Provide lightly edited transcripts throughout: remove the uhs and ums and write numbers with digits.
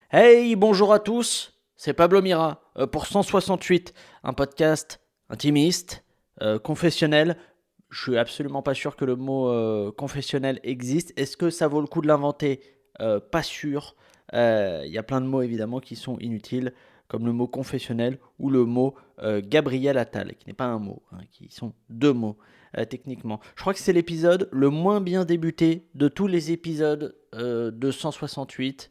Hey, bonjour à tous, c'est Pablo Mira pour 168, un podcast intimiste, confessionnel. Je suis absolument pas sûr que le mot confessionnel existe. Est-ce que ça vaut le coup de l'inventer? Pas sûr. Il y a plein de mots évidemment qui sont inutiles, comme le mot confessionnel ou le mot Gabriel Attal, qui n'est pas un mot, hein, qui sont deux mots techniquement. Je crois que c'est l'épisode le moins bien débuté de tous les épisodes de 168.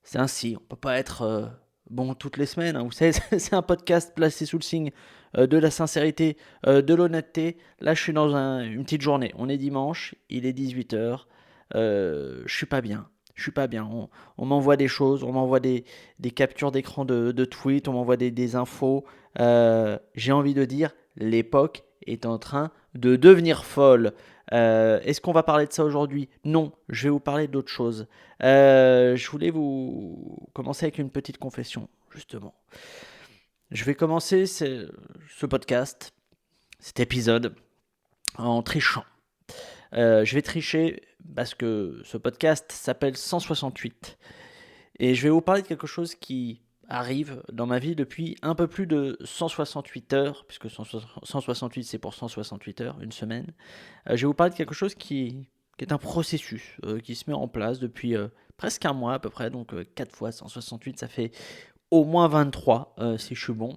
C'est ainsi, on peut pas être bon toutes les semaines, hein. Vous savez, c'est un podcast placé sous le signe de la sincérité, de l'honnêteté. Là, je suis dans une petite journée. On est dimanche, il est 18h. Je suis pas bien. Je suis pas bien. On m'envoie des choses, on m'envoie des captures d'écran de tweets, on m'envoie des infos. J'ai envie de dire, l'époque est en train de devenir folle. Est-ce qu'on va parler de ça aujourd'hui? Non, je vais vous parler d'autre chose. Je voulais vous commencer avec une petite confession, justement. Je vais commencer ce podcast, cet épisode, en trichant. Je vais tricher parce que ce podcast s'appelle 168. Et je vais vous parler de quelque chose qui arrive dans ma vie depuis un peu plus de 168 heures, puisque 168 c'est pour 168 heures, une semaine. Je vais vous parler de quelque chose qui est un processus qui se met en place depuis presque un mois à peu près, donc 4 fois 168, ça fait au moins 23 si je suis bon,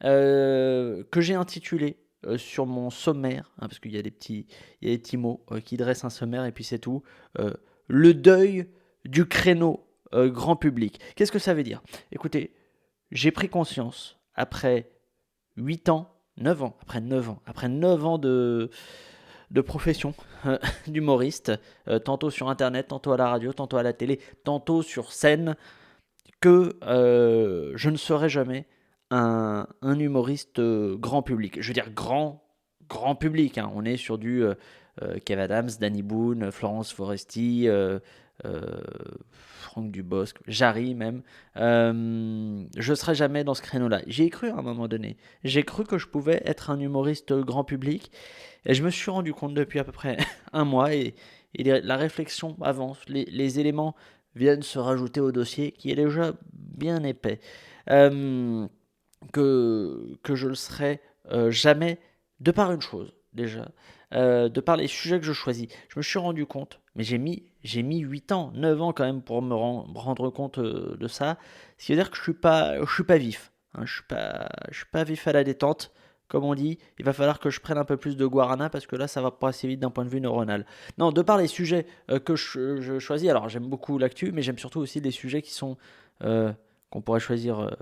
que j'ai intitulé sur mon sommaire, hein, parce il y a des petits mots qui dressent un sommaire et puis c'est tout, le deuil du créneau grand public. Qu'est-ce que ça veut dire? Écoutez, j'ai pris conscience après 8 ans, 9 ans, après 9 ans de profession d'humoriste, tantôt sur internet, tantôt à la radio, tantôt à la télé, tantôt sur scène, que je ne serai jamais un humoriste grand public. Je veux dire grand public, hein. On est sur du Kev Adams, Danny Boone, Florence Foresti, euh, Franck Dubosc, Jarry même. Je ne serai jamais dans ce créneau-là. J'y ai cru à un moment donné. J'ai cru que je pouvais être un humoriste grand public. Et je me suis rendu compte depuis à peu près un mois et la réflexion avance. Les éléments viennent se rajouter au dossier qui est déjà bien épais. Euh, que je le serai jamais, de par une chose déjà, de par les sujets que je choisis. Je me suis rendu compte, mais j'ai mis 8 ans, 9 ans quand même pour me rendre compte de ça. Ce qui veut dire que je suis pas vif, hein, je suis pas vif à la détente. Comme on dit, il va falloir que je prenne un peu plus de guarana parce que là, ça va pas assez vite d'un point de vue neuronal. Non, de par les sujets que je choisis, alors j'aime beaucoup l'actu, mais j'aime surtout aussi des sujets qui sont euh, qu'on pourrait choisir,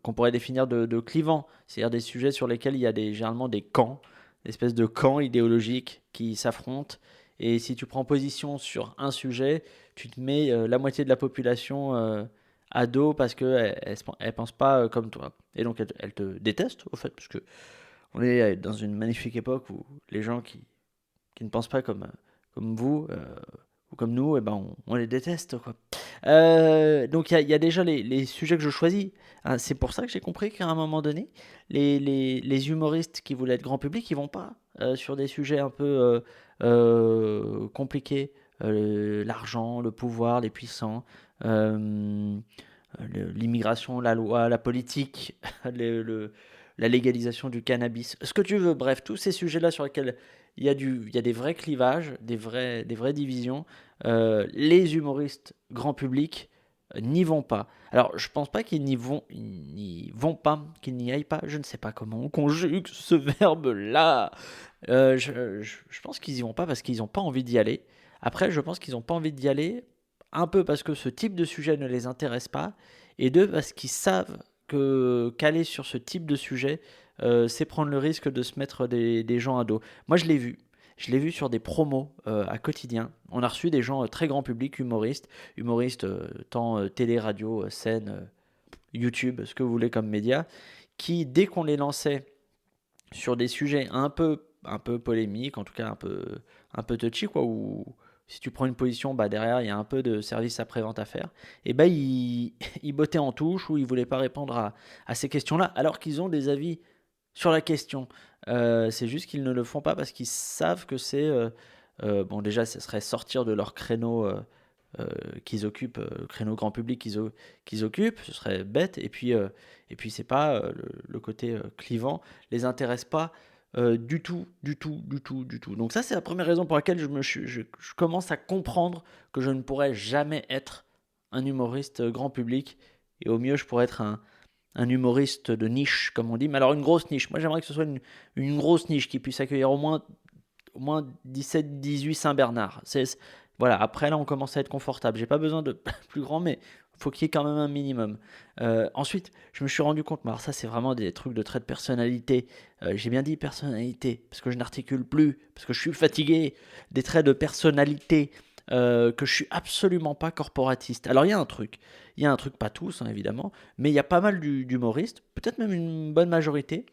qu'on pourrait définir de clivants, c'est-à-dire des sujets sur lesquels il y a généralement des camps, des espèces de camps idéologiques qui s'affrontent. Et si tu prends position sur un sujet, tu te mets la moitié de la population à dos parce qu'elle elle pense pas comme toi. Et donc elle te déteste, au fait, parce que on est dans une magnifique époque où les gens qui ne pensent pas comme vous ou comme nous, eh ben on les déteste, quoi. Donc il y a déjà les sujets que je choisis, hein. C'est pour ça que j'ai compris qu'à un moment donné, les humoristes qui voulaient être grand public, ils vont pas sur des sujets un peu compliqués, l'argent, le pouvoir, les puissants, euh, l'immigration, la loi, la politique, la légalisation du cannabis, ce que tu veux, bref, tous ces sujets-là sur lesquels il y a des vrais clivages, des vraies divisions, les humoristes grand public n'y vont pas. Alors, je pense pas ils n'y vont pas, qu'ils n'y aillent pas. Je ne sais pas comment on conjugue ce verbe-là. Je pense qu'ils y vont pas parce qu'ils n'ont pas envie d'y aller. Après, je pense qu'ils n'ont pas envie d'y aller un peu parce que ce type de sujet ne les intéresse pas, et deux parce qu'ils savent que qu'aller sur ce type de sujet, c'est prendre le risque de se mettre des gens à dos. Moi, je l'ai vu sur des promos à quotidien. On a reçu des gens très grand public, humoristes tant télé, radio, scène, YouTube, ce que vous voulez comme média, qui, dès qu'on les lançait sur des sujets un peu polémiques, en tout cas un peu touchy, quoi, où si tu prends une position, bah derrière il y a un peu de service après-vente à faire, et bah ils bottaient en touche ou ils voulaient pas répondre à ces questions-là, alors qu'ils ont des avis sur la question. C'est juste qu'ils ne le font pas parce qu'ils savent que c'est bon, déjà, ce serait sortir de leur créneau qu'ils occupent, le créneau grand public qu'ils occupent, ce serait bête. Et puis c'est pas le côté clivant les intéresse pas du tout, du tout, du tout, du tout. Donc ça, c'est la première raison pour laquelle je commence à comprendre que je ne pourrais jamais être un humoriste grand public. Et au mieux, je pourrais être un humoriste de niche, comme on dit. Mais alors, une grosse niche. Moi, j'aimerais que ce soit une grosse niche qui puisse accueillir au moins 17-18 Saint-Bernard. Voilà, après, là, on commence à être confortable. J'ai pas besoin de plus grand, mais faut qu'il y ait quand même un minimum. Ensuite, je me suis rendu compte, mais alors ça, c'est vraiment des trucs de trait de personnalité. J'ai bien dit personnalité, parce que je n'articule plus, parce que je suis fatigué. Des traits de personnalité, que je suis absolument pas corporatiste. Alors, il y a un truc, pas tous, hein, évidemment, mais il y a pas mal d'humoristes, peut-être même une bonne majorité,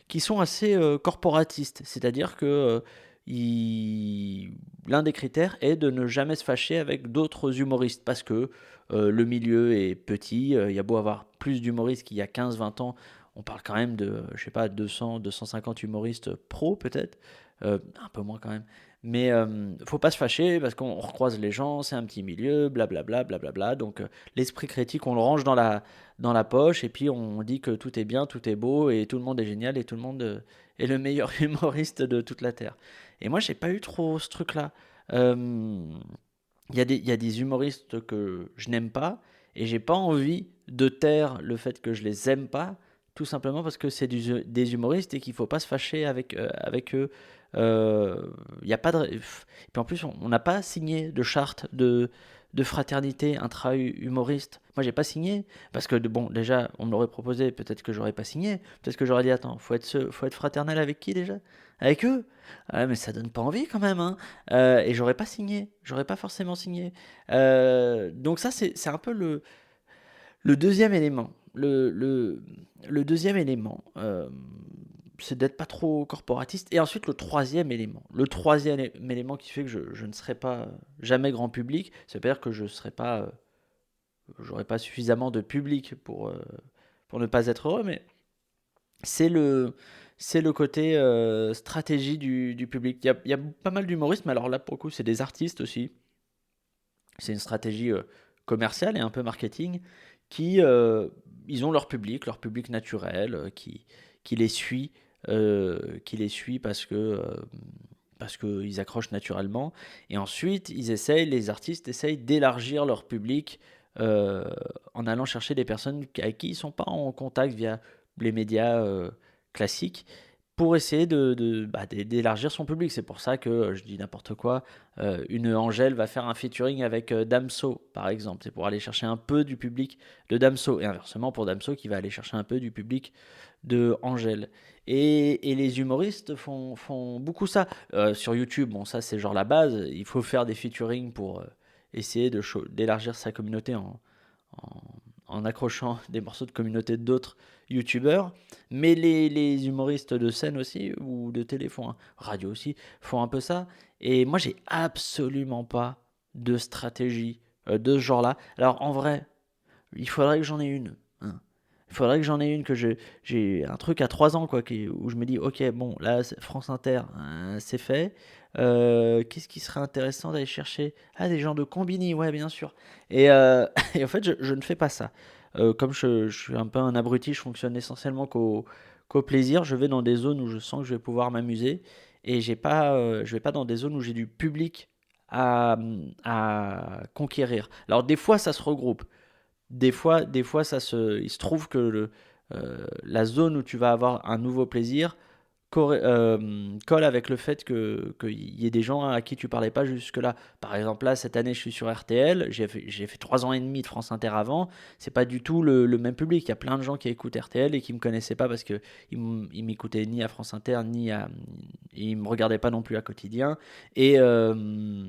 qui sont assez corporatistes. C'est-à-dire que l'un des critères est de ne jamais se fâcher avec d'autres humoristes parce que le milieu est petit. Il y a beau avoir plus d'humoristes qu'il y a 15-20 ans, on parle quand même de, je sais pas, 200-250 humoristes pro peut-être, un peu moins quand même. Mais faut pas se fâcher parce qu'on recroise les gens, c'est un petit milieu, blablabla, blablabla. Donc l'esprit critique, on le range dans la poche et puis on dit que tout est bien, tout est beau et tout le monde est génial et tout le monde est le meilleur humoriste de toute la Terre. Et moi, j'ai pas eu trop ce truc-là. Euh, il y a des humoristes que je n'aime pas et j'ai pas envie de taire le fait que je les aime pas, tout simplement parce que c'est des humoristes et qu'il faut pas se fâcher avec eux. Il y a pas de. Et puis en plus, on n'a pas signé de charte de fraternité intra-humoriste. Moi, j'ai pas signé parce que, bon, déjà, on me l'aurait proposé, peut-être que j'aurais pas signé. Peut-être que j'aurais dit, attends, faut être fraternel avec qui déjà? Avec eux? Ah, mais ça donne pas envie quand même, hein. Et j'aurais pas forcément signé. Donc ça, c'est un peu le deuxième élément. Le deuxième élément, c'est d'être pas trop corporatiste. Et ensuite, le troisième élément qui fait que je ne serai pas jamais grand public, c'est-à-dire que j'aurai pas suffisamment de public pour ne pas être heureux, mais c'est le côté stratégie du public. Il y a pas mal d'humoristes, mais alors là, pour le coup, c'est des artistes aussi. C'est une stratégie commerciale et un peu marketing qui, ils ont leur public naturel qui les suit, parce qu'ils accrochent naturellement. Et ensuite, les artistes essayent d'élargir leur public en allant chercher des personnes avec qui ils ne sont pas en contact via les médias classiques pour essayer d'élargir son public. C'est pour ça que, je dis n'importe quoi, une Angèle va faire un featuring avec Damso, par exemple. C'est pour aller chercher un peu du public de Damso. Et inversement pour Damso qui va aller chercher un peu du public de Angèle. Et les humoristes font beaucoup ça. Sur YouTube, bon, ça c'est genre la base. Il faut faire des featuring pour essayer d'élargir sa communauté en, en accrochant des morceaux de communauté d'autres youtubeurs. Mais les humoristes de scène aussi, ou de télé, radio aussi, font un peu ça. Et moi, j'ai absolument pas de stratégie de ce genre-là. Alors, en vrai, il faudrait que j'en ai une, hein. Il faudrait que j'en ai une, que j'ai un truc à 3 ans, quoi, où je me dis, ok, bon, là, France Inter, hein, c'est fait. Qu'est-ce qui serait intéressant d'aller chercher? Ah, des gens de Combini, ouais, bien sûr. Et, et en fait, je ne fais pas ça. Comme je suis un peu un abruti, je fonctionne essentiellement qu'au plaisir. Je vais dans des zones où je sens que je vais pouvoir m'amuser. Et je vais pas dans des zones où j'ai du public à conquérir. Alors, des fois, ça se regroupe. Des fois il se trouve que la zone où tu vas avoir un nouveau plaisir colle avec le fait qu'il y ait des gens à qui tu parlais pas jusque-là. Par exemple, là, cette année, je suis sur RTL, j'ai fait 3 ans et demi de France Inter avant, c'est pas du tout le même public. Il y a plein de gens qui écoutent RTL et qui me connaissaient pas parce qu'ils m'écoutaient ni à France Inter, ils me regardaient pas non plus à quotidien. Et, euh,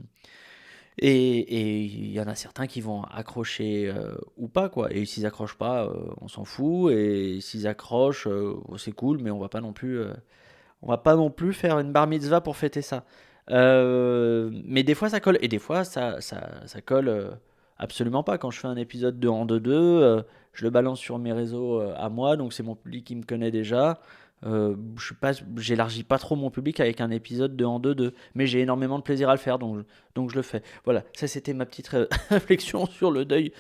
et il y en a certains qui vont accrocher ou pas, quoi. Et s'ils accrochent pas, on s'en fout. Et s'ils accrochent, c'est cool, mais on va pas non plus faire une bar mitzvah pour fêter ça. Mais des fois ça colle. Et des fois ça colle absolument pas. Quand je fais un épisode de En 2-2, je le balance sur mes réseaux à moi, donc c'est mon public qui me connaît déjà. J'élargis pas trop mon public avec un épisode 2 en 2, mais j'ai énormément de plaisir à le faire, donc je le fais. Voilà, ça c'était ma petite réflexion sur le deuil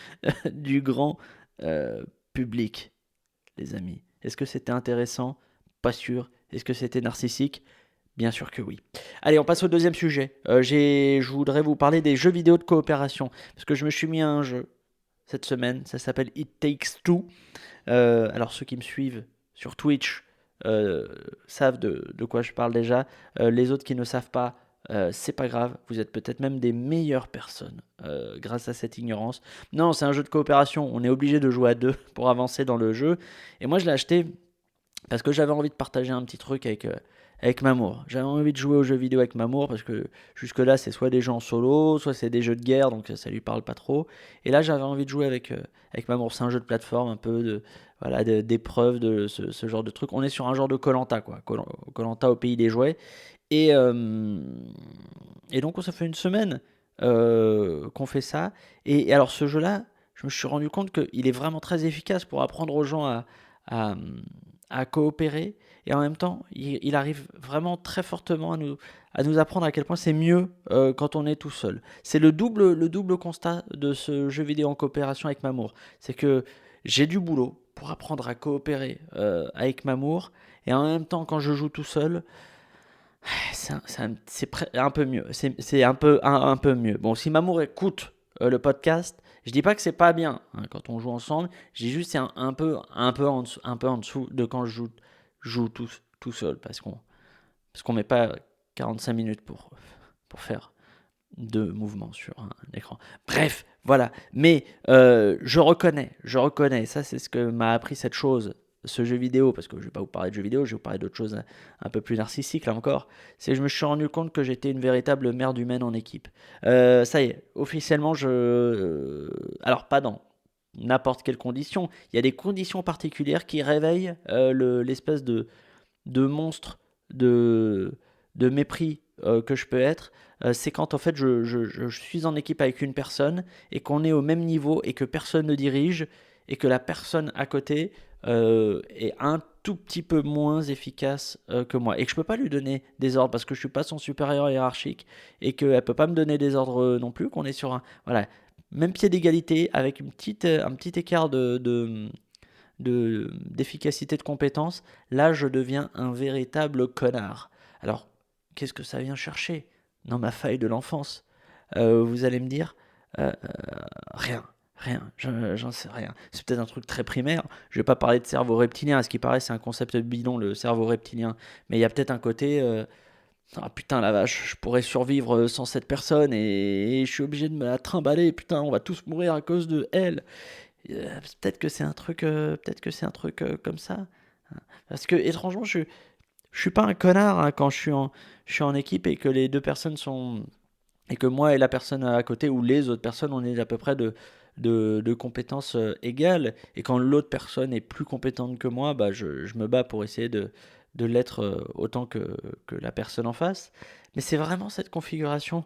du grand euh, public, les amis. Est-ce que c'était intéressant? Pas sûr. Est-ce que c'était narcissique? Bien sûr que oui. Allez, on passe au deuxième sujet. Je voudrais vous parler des jeux vidéo de coopération, parce que je me suis mis à un jeu cette semaine, ça s'appelle It Takes Two. Alors ceux qui me suivent sur Twitch savent de quoi je parle déjà. Les autres qui ne savent pas, c'est pas grave. Vous êtes peut-être même des meilleures personnes grâce à cette ignorance. Non, c'est un jeu de coopération. On est obligé de jouer à deux pour avancer dans le jeu. Et moi, je l'ai acheté parce que j'avais envie de partager un petit truc avec Mamour. J'avais envie de jouer aux jeux vidéo avec Mamour parce que jusque-là, c'est soit des jeux en solo, soit c'est des jeux de guerre, donc ça lui parle pas trop. Et là, j'avais envie de jouer avec Mamour. C'est un jeu de plateforme, un peu voilà, d'épreuve, de ce genre de truc. On est sur un genre de Koh-Lanta, quoi. Koh-Lanta au pays des jouets. Et, euh, et donc, ça fait une semaine qu'on fait ça. Et alors, ce jeu-là, je me suis rendu compte qu'il est vraiment très efficace pour apprendre aux gens à, à coopérer. Et en même temps, il arrive vraiment très fortement à nous apprendre à quel point c'est mieux quand on est tout seul. C'est le double constat de ce jeu vidéo en coopération avec Mamour. C'est que j'ai du boulot pour apprendre à coopérer avec Mamour. Et en même temps, quand je joue tout seul, un peu mieux. C'est un peu mieux. Bon, si Mamour écoute le podcast, je dis pas que c'est pas bien hein, quand on joue ensemble. Je dis juste c'est un peu en dessous de quand je joue tout seul parce qu'on met pas 45 minutes pour faire deux mouvements sur un écran. Bref, voilà. Mais je reconnais. Ça, c'est ce que m'a appris cette chose, ce jeu vidéo, parce que je vais pas vous parler de jeux vidéo, je vais vous parler d'autres choses un peu plus narcissiques, là encore. C'est que je me suis rendu compte que j'étais une véritable merde humaine en équipe. Ça y est, officiellement, alors, pas dans n'importe quelle condition. Il y a des conditions particulières qui réveillent l'espèce de monstre de mépris que je peux être, c'est quand en fait je suis en équipe avec une personne et qu'on est au même niveau et que personne ne dirige et que la personne à côté est un tout petit peu moins efficace que moi et que je peux pas lui donner des ordres parce que je suis pas son supérieur hiérarchique et qu'elle peut pas me donner des ordres non plus, qu'on est sur un voilà même pied d'égalité avec un petit écart d'efficacité de compétence, là je deviens un véritable connard. Alors, qu'est-ce que ça vient chercher dans ma faille de l'enfance? Vous allez me dire, rien. Rien, j'en sais rien. C'est peut-être un truc très primaire. Je vais pas parler de cerveau reptilien. À ce qui paraît, c'est un concept bidon, le cerveau reptilien. Mais il y a peut-être un côté. Ah putain, la vache, je pourrais survivre sans cette personne et je suis obligé de me la trimballer. Putain, on va tous mourir à cause de elle. Peut-être que c'est un truc comme ça. Parce que étrangement, je suis pas un connard hein, quand je suis en équipe et que les deux personnes sont et que moi et la personne à côté ou les autres personnes, on est à peu près de compétences égales. Et quand l'autre personne est plus compétente que moi, bah je me bats pour essayer de l'être autant que la personne en face. Mais c'est vraiment cette configuration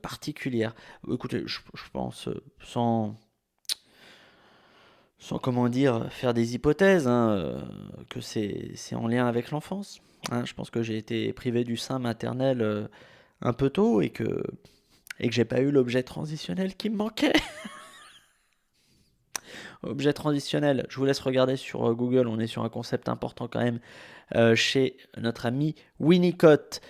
particulière. Écoutez, je pense sans comment dire, faire des hypothèses, hein, que c'est en lien avec l'enfance. Hein. Je pense que j'ai été privé du sein maternel un peu tôt et que j'ai pas eu l'objet transitionnel qui me manquait. Objet transitionnel, je vous laisse regarder sur Google, on est sur un concept important quand même chez notre ami Winnicott,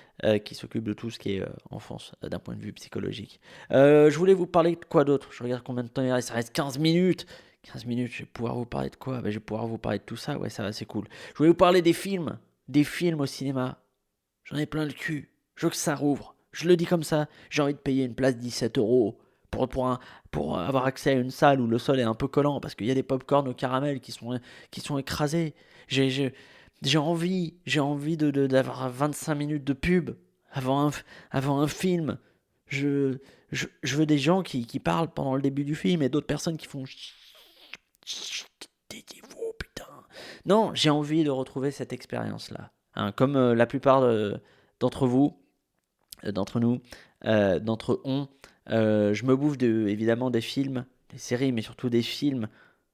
qui s'occupe de tout ce qui est enfance d'un point de vue psychologique. Je voulais vous parler de quoi d'autre? Je regarde combien de temps il reste, ça reste 15 minutes. 15 minutes, je vais pouvoir vous parler de quoi? Je vais pouvoir vous parler de tout ça, ouais, ça va, c'est cool. Je voulais vous parler des films au cinéma. J'en ai plein le cul. Je veux que ça rouvre. Je le dis comme ça. J'ai envie de payer une place 17 € pour avoir accès à une salle où le sol est un peu collant parce qu'il y a des pop-corn au caramel qui sont écrasés. J'ai envie d'avoir 25 minutes de pub avant un film. Je veux des gens qui parlent pendant le début du film et d'autres personnes qui font taisez-vous, putain. Non, j'ai envie de retrouver cette expérience-là. Hein, comme la plupart d'entre vous, d'entre nous, d'entre on, je me bouffe évidemment des films, des séries, mais surtout des films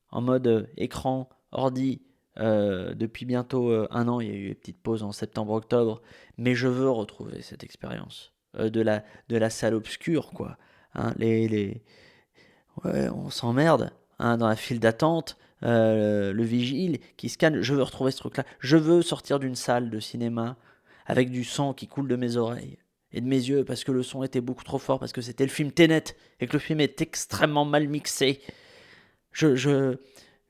en mode écran, ordi, Depuis bientôt 1 an. Il y a eu une petite pause en septembre-octobre, mais je veux retrouver cette expérience de la salle obscure, quoi. Hein, ouais, on s'emmerde, hein, dans la file d'attente, le vigile qui scanne. Je veux retrouver ce truc-là. Je veux sortir d'une salle de cinéma avec du sang qui coule de mes oreilles et de mes yeux parce que le son était beaucoup trop fort, parce que c'était le film Tenet et que le film est extrêmement mal mixé. Je, je,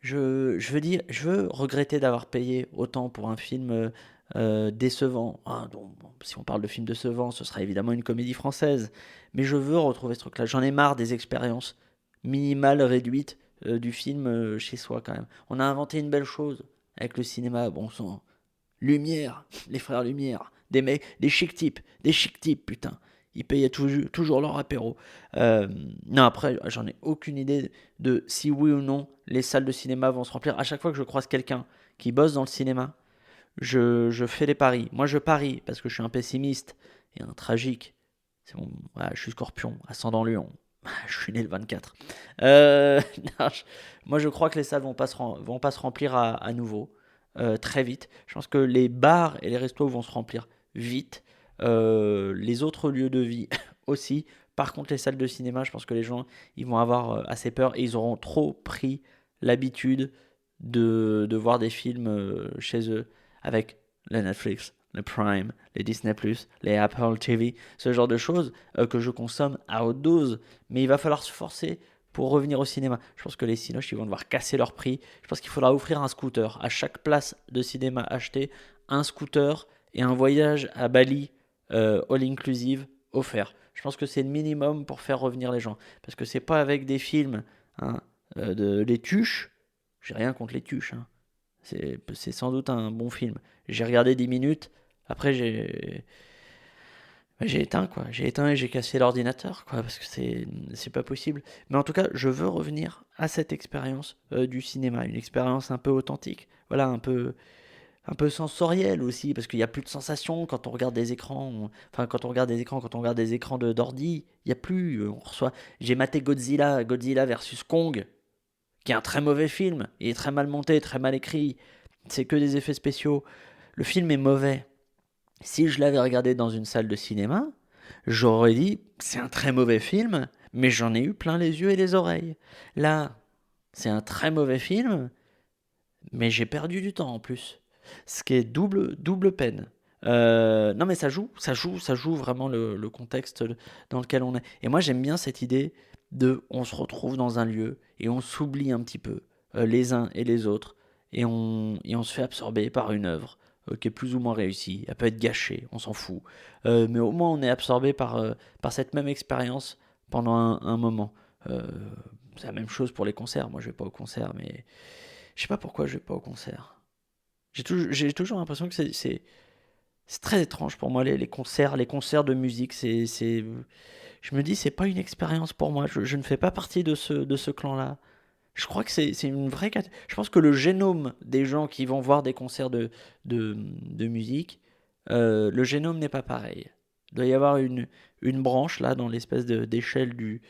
je veux regretter d'avoir payé autant pour un film décevant. Ah, donc, bon, si on parle de film décevant, ce sera évidemment une comédie française. Mais je veux retrouver ce truc-là. J'en ai marre des expériences minimales réduites du film chez soi quand même. On a inventé une belle chose avec le cinéma, bon sang. Lumière, les frères Lumière, des mecs, des chic types, putain. Ils payaient toujours leur apéro. Euh, non, après, j'en ai aucune idée de si oui ou non les salles de cinéma vont se remplir. À chaque fois que je croise quelqu'un qui bosse dans le cinéma, je fais des paris. Moi, je parie parce que je suis un pessimiste et un tragique. C'est bon, voilà, je suis Scorpion, ascendant Lion. Je suis né le 24. Non, moi, je crois que les salles vont pas se remplir à nouveau très vite. Je pense que les bars et les restos vont se remplir vite. Les autres lieux de vie aussi. Par contre, les salles de cinéma, je pense que les gens ils vont avoir assez peur et ils auront trop pris l'habitude de voir des films chez eux avec le Netflix, le Prime, les Disney+, les Apple TV, ce genre de choses que je consomme à haute dose. Mais il va falloir se forcer pour revenir au cinéma. Je pense que les cinoches, ils vont devoir casser leur prix. Je pense qu'il faudra offrir un scooter. À chaque place de cinéma achetée, un scooter et un voyage à Bali all inclusive offert. Je pense que c'est le minimum pour faire revenir les gens. Parce que c'est pas avec des films, hein, les tuches. J'ai rien contre les tuches, hein. C'est sans doute un bon film. J'ai regardé 10 minutes. Après, j'ai éteint, quoi. J'ai éteint et j'ai cassé l'ordinateur, quoi. Parce que c'est pas possible. Mais en tout cas, je veux revenir à cette expérience du cinéma. Une expérience un peu authentique. Voilà, un peu sensorielle aussi, parce qu'il n'y a plus de sensations quand on regarde des écrans. Enfin, quand on regarde des écrans d'ordi, il n'y a plus. On reçoit. J'ai maté Godzilla versus Kong, qui est un très mauvais film. Il est très mal monté, très mal écrit. C'est que des effets spéciaux. Le film est mauvais. Si je l'avais regardé dans une salle de cinéma, j'aurais dit c'est un très mauvais film, mais j'en ai eu plein les yeux et les oreilles. Là, c'est un très mauvais film, mais j'ai perdu du temps en plus. Ce qui est double peine. Non mais ça joue vraiment le contexte dans lequel on est. Et moi j'aime bien cette idée de on se retrouve dans un lieu et on s'oublie un petit peu les uns et les autres et on se fait absorber par une œuvre qui est plus ou moins réussie. Elle peut être gâchée, on s'en fout. Mais au moins on est absorbé par cette même expérience pendant un moment. Euh, c'est la même chose pour les concerts. Moi je vais pas au concert, mais je sais pas pourquoi je vais pas au concert. J'ai toujours l'impression que c'est très étrange pour moi, les concerts de musique. Je me dis, c'est pas une expérience pour moi. Je ne fais pas partie de ce clan-là. Je crois que c'est une vraie. Je pense que le génome des gens qui vont voir des concerts de musique, le génome n'est pas pareil. Il doit y avoir une branche là dans l'espèce d'échelle du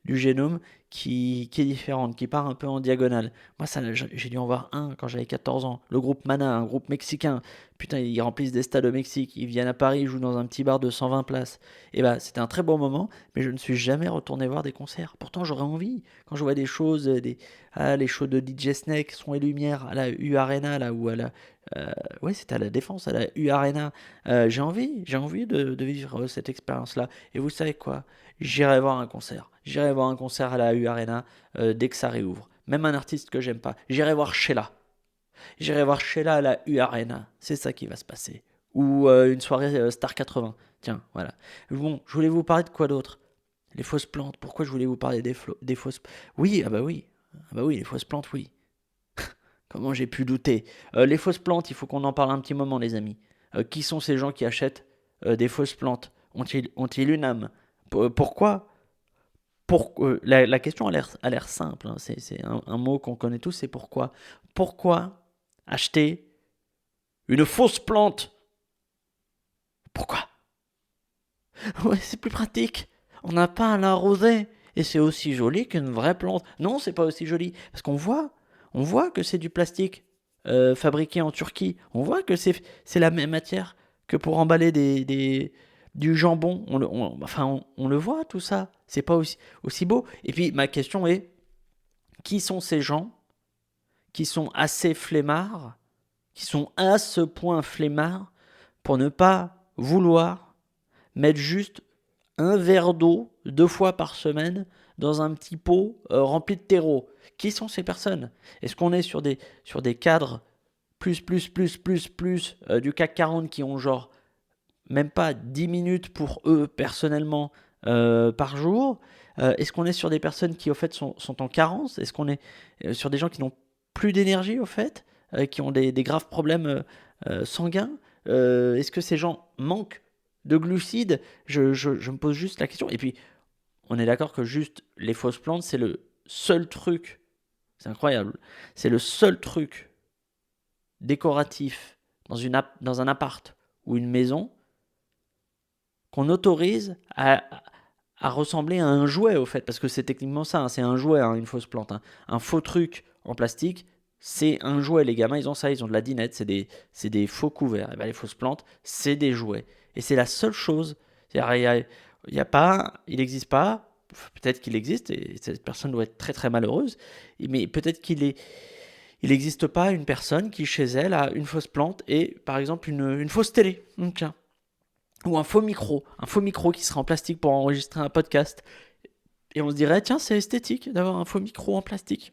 génome qui est différente, qui part un peu en diagonale. Moi, ça, j'ai dû en voir un quand j'avais 14 ans. Le groupe Mana, un groupe mexicain. Putain, ils remplissent des stades au Mexique. Ils viennent à Paris, ils jouent dans un petit bar de 120 places. Et bah, c'était un très bon moment, mais je ne suis jamais retourné voir des concerts. Pourtant, j'aurais envie. Quand je vois des choses, les shows de DJ Snake, son et lumière, à la U Arena, là, ou à la. Ouais, c'était à la Défense, à la U Arena. J'ai envie de vivre cette expérience-là. Et vous savez quoi? J'irai voir un concert. J'irai voir un concert à la U Arena dès que ça réouvre. Même un artiste que j'aime pas. J'irai voir Sheila. J'irai voir Sheila à la U Arena. C'est ça qui va se passer. Ou une soirée Star 80. Tiens, voilà. Bon, je voulais vous parler de quoi d'autre? Les fausses plantes. Pourquoi je voulais vous parler des fausses. Oui, ah bah oui. Ah bah oui, les fausses plantes, oui. Comment j'ai pu douter? Les fausses plantes, il faut qu'on en parle un petit moment, les amis. Qui sont ces gens qui achètent des fausses plantes? Ont-ils une âme? Pourquoi? La question a l'air simple, hein. C'est un mot qu'on connaît tous, c'est pourquoi. Pourquoi acheter une fausse plante? Pourquoi? Ouais, c'est plus pratique. On n'a pas à l'arroser. Et c'est aussi joli qu'une vraie plante. Non, c'est pas aussi joli. Parce qu'on voit que c'est du plastique. fabriqués en Turquie. On voit que c'est la même matière que pour emballer du jambon. On le voit tout ça. C'est pas aussi beau. Et puis ma question est, qui sont ces gens qui sont assez flemmards, qui sont à ce point flemmards pour ne pas vouloir mettre juste un verre d'eau 2 fois par semaine dans un petit pot rempli de terreau. Qui sont ces personnes? Est-ce qu'on est sur des cadres plus du CAC 40 qui ont genre même pas 10 minutes pour eux personnellement par jour? Est-ce qu'on est sur des personnes qui au fait sont en carence? Est-ce qu'on est sur des gens qui n'ont plus d'énergie au fait, qui ont des graves problèmes sanguins? Est-ce que ces gens manquent de glucides? Je me pose juste la question. Et puis, on est d'accord que juste les fausses plantes, c'est le seul truc, c'est incroyable, c'est le seul truc décoratif dans un appart ou une maison qu'on autorise à ressembler à un jouet au fait, parce que c'est techniquement ça, c'est un jouet, une fausse plante. Un faux truc en plastique, c'est un jouet. Les gamins, ils ont ça, ils ont de la dinette, c'est des faux couverts. Et ben, les fausses plantes, c'est des jouets. Et c'est la seule chose. Il y a pas, il n'existe pas, peut-être qu'il existe, et cette personne doit être très très malheureuse, mais peut-être il n'existe pas une personne qui chez elle a une fausse plante et par exemple une fausse télé. Tiens. Ou un faux micro qui sera en plastique pour enregistrer un podcast. Et on se dirait, tiens, c'est esthétique d'avoir un faux micro en plastique.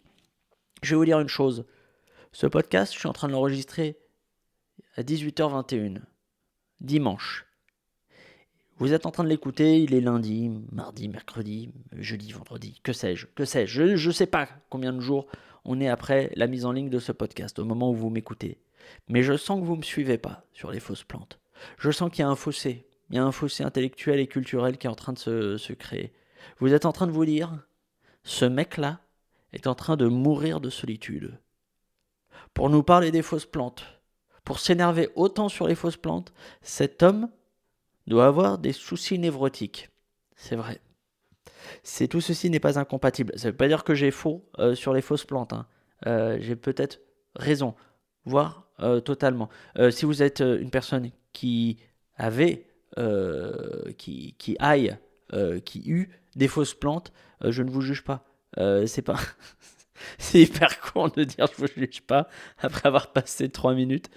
Je vais vous dire une chose. Ce podcast, je suis en train de l'enregistrer à 18h21, dimanche. Vous êtes en train de l'écouter, il est lundi, mardi, mercredi, jeudi, vendredi, que sais-je. Je ne sais pas combien de jours on est après la mise en ligne de ce podcast, au moment où vous m'écoutez. Mais je sens que vous ne me suivez pas sur les fausses plantes. Je sens qu'il y a un fossé. Il y a un fossé intellectuel et culturel qui est en train de se créer. Vous êtes en train de vous dire, ce mec-là est en train de mourir de solitude. Pour nous parler des fausses plantes, pour s'énerver autant sur les fausses plantes, cet homme doit avoir des soucis névrotiques. C'est vrai. Tout ceci n'est pas incompatible. Ça ne veut pas dire que j'ai faux sur les fausses plantes. J'ai peut-être raison, voire totalement. Si vous êtes une personne qui avait, qui aille, qui eut des fausses plantes, je ne vous juge pas. C'est pas, c'est hyper con de dire je vous juge pas après avoir passé 3 minutes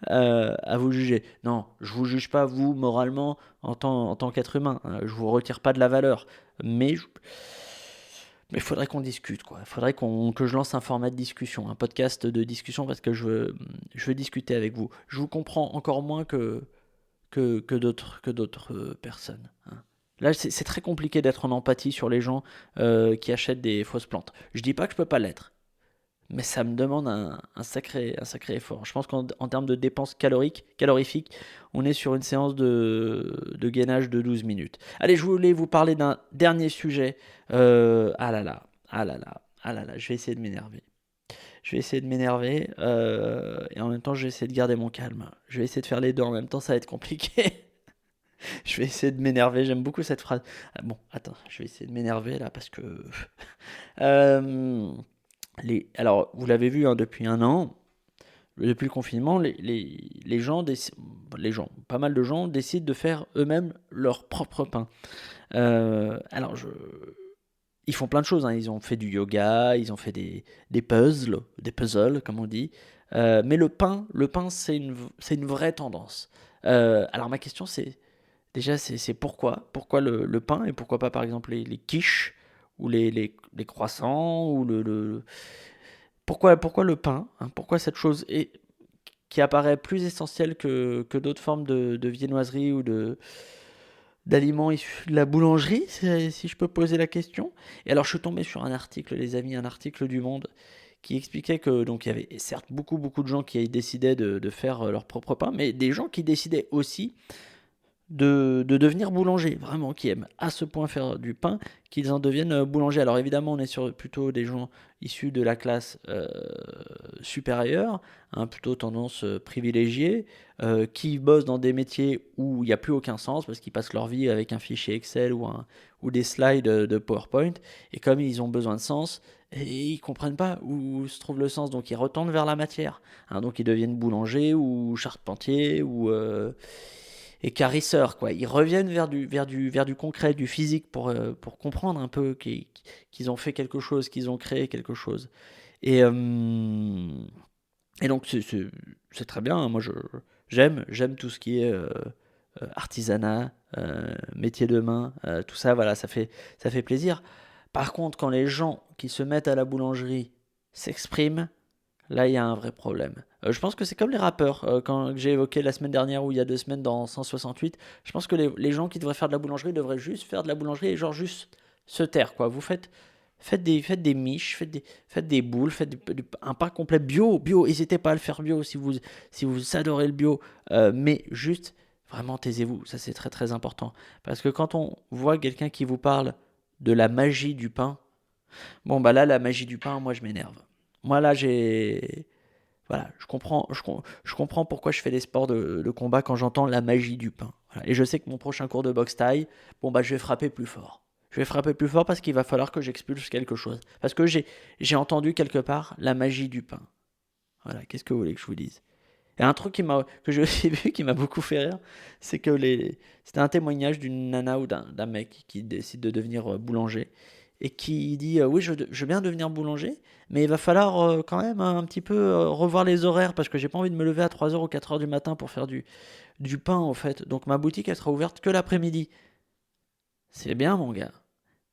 à vous juger. Non, je vous juge pas vous moralement en tant qu'être humain. Je vous retire pas de la valeur, mais il faudrait qu'on discute, quoi. Il faudrait que je lance un format de discussion, un podcast de discussion, parce que je veux discuter avec vous. Je vous comprends encore moins que d'autres personnes. Là, c'est très compliqué d'être en empathie sur les gens qui achètent des fausses plantes. Je dis pas que je peux pas l'être, mais ça me demande un sacré effort. Je pense qu'en termes de dépenses calorifiques, on est sur une séance de gainage de 12 minutes. Allez, je voulais vous parler d'un dernier sujet. Ah là là, ah là là, ah là là, je vais essayer de m'énerver. Et en même temps, je vais essayer de garder mon calme. Je vais essayer de faire les deux en même temps, ça va être compliqué. Je vais essayer de m'énerver, j'aime beaucoup cette phrase. Ah, bon, attends, je vais essayer de m'énerver là parce que... Euh, alors, vous l'avez vu depuis un an, depuis le confinement, pas mal de gens décident de faire eux-mêmes leur propre pain. Alors, ils font plein de choses, ils ont fait du yoga, ils ont fait des puzzles, comme on dit. Mais le pain, c'est une vraie tendance. Alors, ma question, déjà, c'est pourquoi le pain et pourquoi pas, par exemple, les quiches ou les croissants ou pourquoi le pain, pourquoi cette chose qui apparaît plus essentielle que d'autres formes de viennoiserie ou d'aliments issus de la boulangerie, si je peux poser la question. Et alors je suis tombé sur un article, les amis, un article du Monde qui expliquait que donc il y avait certes beaucoup de gens qui décidaient de faire leur propre pain, mais des gens qui décidaient aussi de devenir boulanger, vraiment, qui aiment à ce point faire du pain qu'ils en deviennent boulanger. Alors évidemment, on est sur plutôt des gens issus de la classe supérieure, plutôt tendance privilégiée, qui bossent dans des métiers où il n'y a plus aucun sens parce qu'ils passent leur vie avec un fichier Excel ou des slides de PowerPoint, et comme ils ont besoin de sens, et ils comprennent pas où se trouve le sens, donc ils retournent vers la matière, hein, donc ils deviennent boulanger ou charpentier ou écarisseur, quoi. Ils reviennent vers du concret, du physique pour comprendre un peu qu'ils ont fait quelque chose, qu'ils ont créé quelque chose. Et, euh, et donc c'est très bien, hein. Moi j'aime tout ce qui est artisanat, métier de main, tout ça, voilà, ça fait plaisir. Par contre, quand les gens qui se mettent à la boulangerie s'expriment, là, il y a un vrai problème. Je pense que c'est comme les rappeurs, quand j'ai évoqué la semaine dernière ou il y a 2 semaines dans 168. Je pense que les gens qui devraient faire de la boulangerie devraient juste faire de la boulangerie et genre juste se taire, quoi. Vous faites des miches, faites des boules, un pain complet bio. N'hésitez pas à le faire bio si vous adorez le bio. Mais juste, vraiment, taisez-vous. Ça, c'est très très important. Parce que quand on voit quelqu'un qui vous parle de la magie du pain, bon, bah là, la magie du pain, moi, je m'énerve. Moi, là, voilà, je comprends pourquoi je fais des sports de combat quand j'entends la magie du pain. Voilà. Et je sais que mon prochain cours de boxe thaï, bon, bah, je vais frapper plus fort. Je vais frapper plus fort parce qu'il va falloir que j'expulse quelque chose. Parce que j'ai entendu quelque part la magie du pain. Voilà, qu'est-ce que vous voulez que je vous dise? Et un truc que j'ai aussi vu qui m'a beaucoup fait rire, c'est que c'était un témoignage d'une nana ou d'un mec qui décide de devenir boulanger et qui dit oui, je veux bien devenir boulanger, mais il va falloir quand même un petit peu revoir les horaires parce que j'ai pas envie de me lever à 3 heures ou 4 heures du matin pour faire du pain en fait. Donc ma boutique elle sera ouverte que l'après-midi. C'est bien mon gars.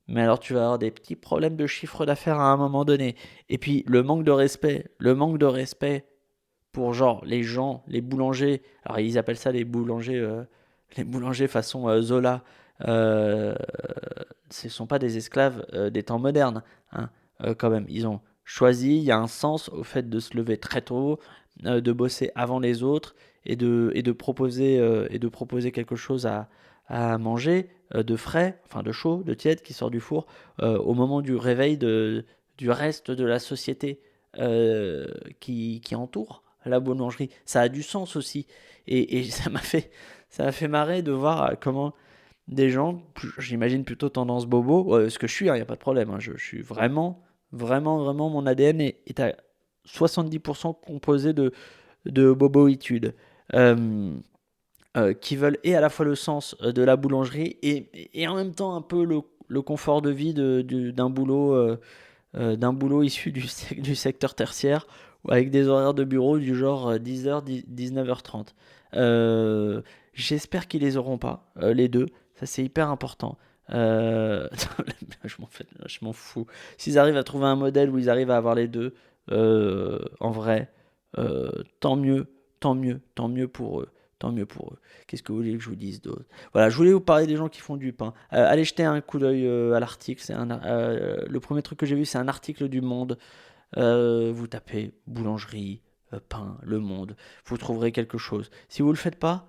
Mais alors tu vas avoir des petits problèmes de chiffre d'affaires à un moment donné. Et puis le manque de respect pour genre les gens, les boulangers. Alors ils appellent ça les boulangers façon Zola. Euh, Ce ne sont pas des esclaves des temps modernes, hein, quand même. Ils ont choisi, il y a un sens au fait de se lever très tôt, de bosser avant les autres et de proposer quelque chose à manger de frais, enfin de chaud, de tiède qui sort du four au moment du réveil du reste de la société qui entoure la boulangerie. Ça a du sens aussi. Et ça m'a fait marrer de voir comment des gens, j'imagine plutôt tendance bobo, ce que je suis, il n'y a pas de problème, hein, je suis vraiment, vraiment, vraiment, mon ADN est à 70% composé de boboïtude, euh, qui veulent et à la fois le sens de la boulangerie et en même temps un peu le confort de vie d'un boulot issu du secteur tertiaire, ou avec des horaires de bureau du genre 10h, 19h30. Euh, J'espère qu'ils les auront pas, les deux. Ça, c'est hyper important. Euh, je m'en fous. S'ils arrivent à trouver un modèle où ils arrivent à avoir les deux, en vrai, euh, tant mieux, tant mieux, tant mieux pour eux. Tant mieux pour eux. Qu'est-ce que vous voulez que je vous dise d'autre? Voilà, je voulais vous parler des gens qui font du pain. Allez jeter un coup d'œil à l'article. Le premier truc que j'ai vu, c'est un article du Monde. Vous tapez boulangerie, pain, Le Monde. Vous trouverez quelque chose. Si vous ne le faites pas,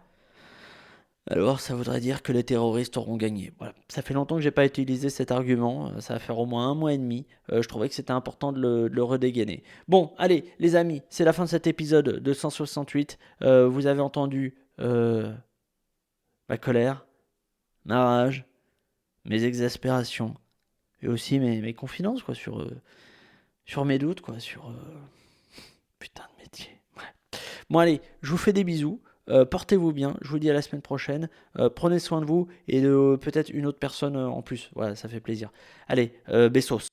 alors ça voudrait dire que les terroristes auront gagné. Voilà. Ça fait longtemps que j'ai pas utilisé cet argument. Ça va faire au moins un mois et demi. Je trouvais que c'était important de le redégainer. Bon, allez, les amis, c'est la fin de cet épisode de 168. Vous avez entendu ma colère, ma rage, mes exaspérations et aussi mes confidences quoi, sur mes doutes, quoi, sur putain de métier. Ouais. Bon, allez, je vous fais des bisous. Portez-vous bien. Je vous dis à la semaine prochaine. Prenez soin de vous et de peut-être une autre personne en plus. Voilà, ça fait plaisir. Allez, Bessos.